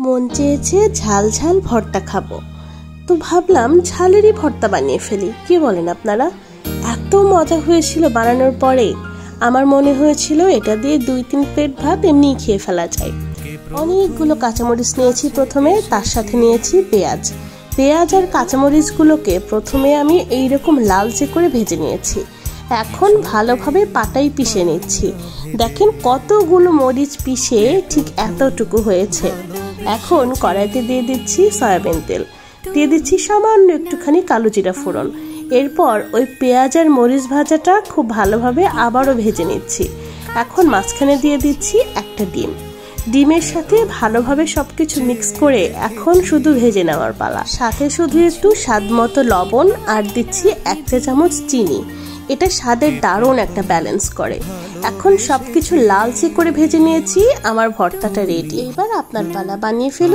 মন চেয়েছে ঝাল ঝাল ভর্তা খাবো, তো ভাবলাম ঝালেরই ভর্তা বানিয়ে ফেলি। কি বলেন আপনারা? এত মজা হয়েছিল বানানোর পরে। আমার মনে হয়েছিল এটা দিয়ে 2-3 প্লেট ভাত এমনিই খেয়ে ফেলা যায়। অনেকগুলো কাঁচামরিচ নিয়েছি প্রথমে, তার সাথে নিয়েছি পেঁয়াজ আর কাঁচামরিচগুলোকে প্রথমে আমি এইরকম লালচে করে ভেজে নিয়েছি। এখন ভালোভাবে পাটায় পিষে নিচ্ছি। দেখেন কতগুলো মরিচ পিষে ঠিক এতটুকু হয়েছে। এখন কড়াইতে দিয়ে দিচ্ছি সয়াবিন তেল, দিয়ে দিচ্ছি সামান্য একটুখানি কালো জিরা ফোড়ন। এরপর ওই পেঁয়াজ আর মরিচ ভাজাটা খুব ভালোভাবে আবারও ভেজে নিচ্ছি। এখন মাঝখানে দিয়ে দিচ্ছি একটা ডিমের সাথে ভালোভাবে সবকিছু মিক্স করে এখন শুধু ভেজে নেওয়ার পালা। সাথে শুধু একটু স্বাদ মতো লবণ আর দিচ্ছি 1 চা চামচ চিনি। এটা স্বাদের দারুণ একটা ব্যালেন্স করে। এখন সবকিছু লালচে করে ভেজে নিয়েছি, আমার ভর্তাটা রেডি। এবার আপনার পালা, বানিয়ে ফেলুন।